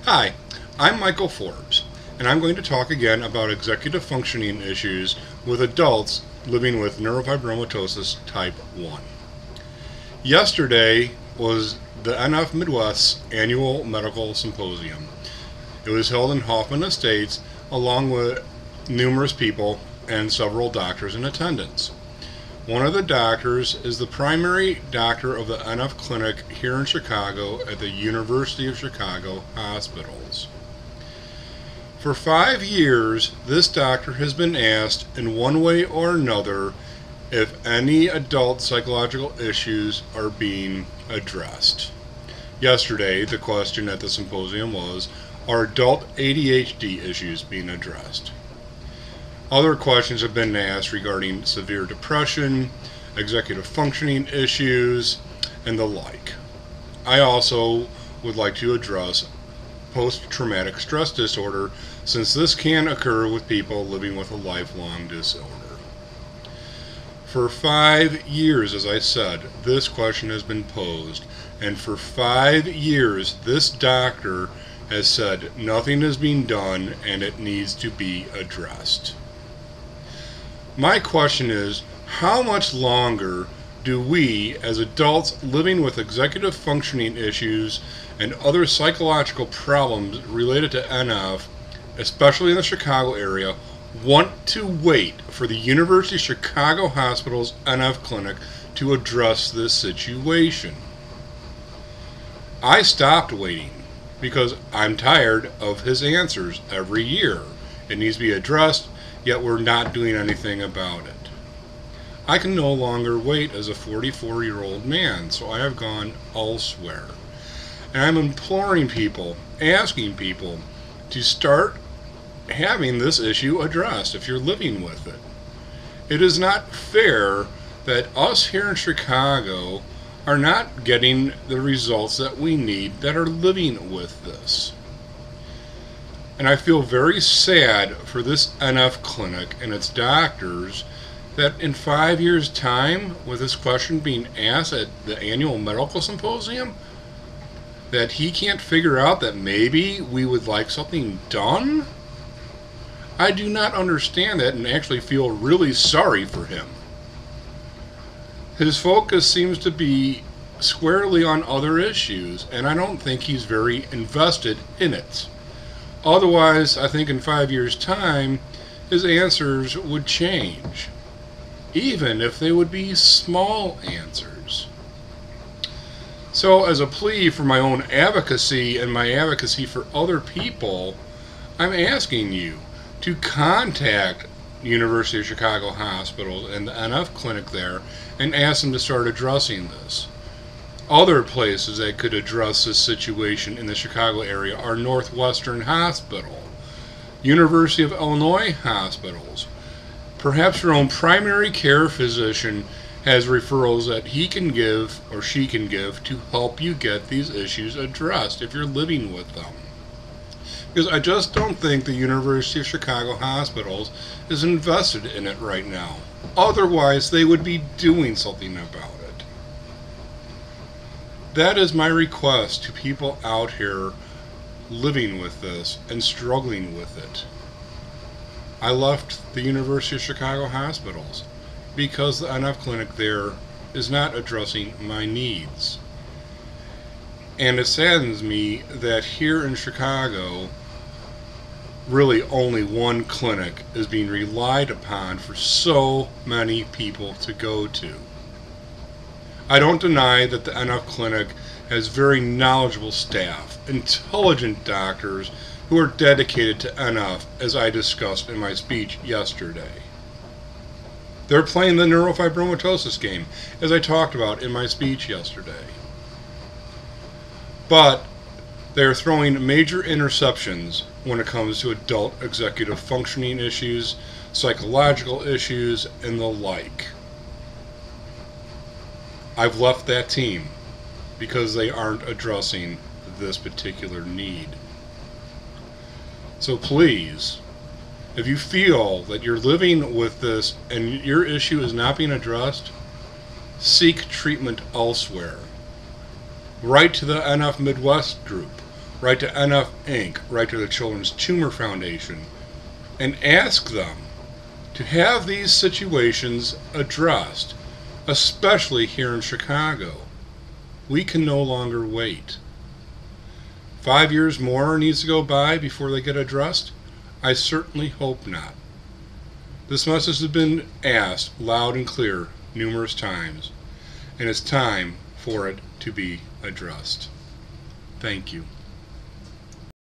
Hi, I'm Michael Forbes, and I'm going to talk again about executive functioning issues with adults living with neurofibromatosis type 1. Yesterday was the NF Midwest's annual Medical Symposium. It was held in Hoffman Estates along with numerous people and several doctors in attendance. One of the doctors is the primary doctor of the NF clinic here in Chicago at the University of Chicago Hospitals. For 5 years, this doctor has been asked in one way or another if any adult psychological issues are being addressed. Yesterday, the question at the symposium was, are adult ADHD issues being addressed? Other questions have been asked regarding severe depression, executive functioning issues, and the like. I also would like to address post-traumatic stress disorder, since this can occur with people living with a lifelong disorder. For 5 years, as I said, this question has been posed, and for 5 years this doctor has said nothing is being done and it needs to be addressed. My question is, how much longer do we, as adults living with executive functioning issues and other psychological problems related to NF, especially in the Chicago area, want to wait for the University of Chicago Hospital's NF clinic to address this situation? I stopped waiting because I'm tired of his answers every year. It needs to be addressed, yet we're not doing anything about it. I can no longer wait as a 44-year-old man, so I have gone elsewhere. And I'm imploring people, asking people to start having this issue addressed if you're living with it. It is not fair that us here in Chicago are not getting the results that we need that are living with this. And I feel very sad for this NF clinic and its doctors that in 5 years' time, with this question being asked at the annual medical symposium, that he can't figure out that maybe we would like something done? I do not understand that and actually feel really sorry for him. His focus seems to be squarely on other issues, and I don't think he's very invested in it. Otherwise, I think in 5 years' time, his answers would change, even if they would be small answers. So, as a plea for my own advocacy and my advocacy for other people, I'm asking you to contact University of Chicago Hospital and the NF clinic there and ask them to start addressing this. Other places that could address this situation in the Chicago area are Northwestern Hospital, University of Illinois hospitals. Perhaps your own primary care physician has referrals that he can give or she can give to help you get these issues addressed if you're living with them. Because I just don't think the University of Chicago Hospitals is invested in it right now. Otherwise, they would be doing something about it. That is my request to people out here living with this and struggling with it. I left the University of Chicago Hospitals because the NF clinic there is not addressing my needs. And it saddens me that here in Chicago, really only one clinic is being relied upon for so many people to go to. I don't deny that the NF clinic has very knowledgeable staff, intelligent doctors who are dedicated to NF, as I discussed in my speech yesterday. They're playing the neurofibromatosis game, as I talked about in my speech yesterday. But they're throwing major interceptions when it comes to adult executive functioning issues, psychological issues, and the like. I've left that team because they aren't addressing this particular need. So please, if you feel that you're living with this and your issue is not being addressed, seek treatment elsewhere. Write to the NF Midwest group write to NF Inc., write to the Children's Tumor Foundation, and ask them to have these situations addressed, especially here in Chicago. We can no longer wait. 5 years more needs to go by before they get addressed? I certainly hope not. This message has been asked loud and clear numerous times, and it's time for it to be addressed. Thank you.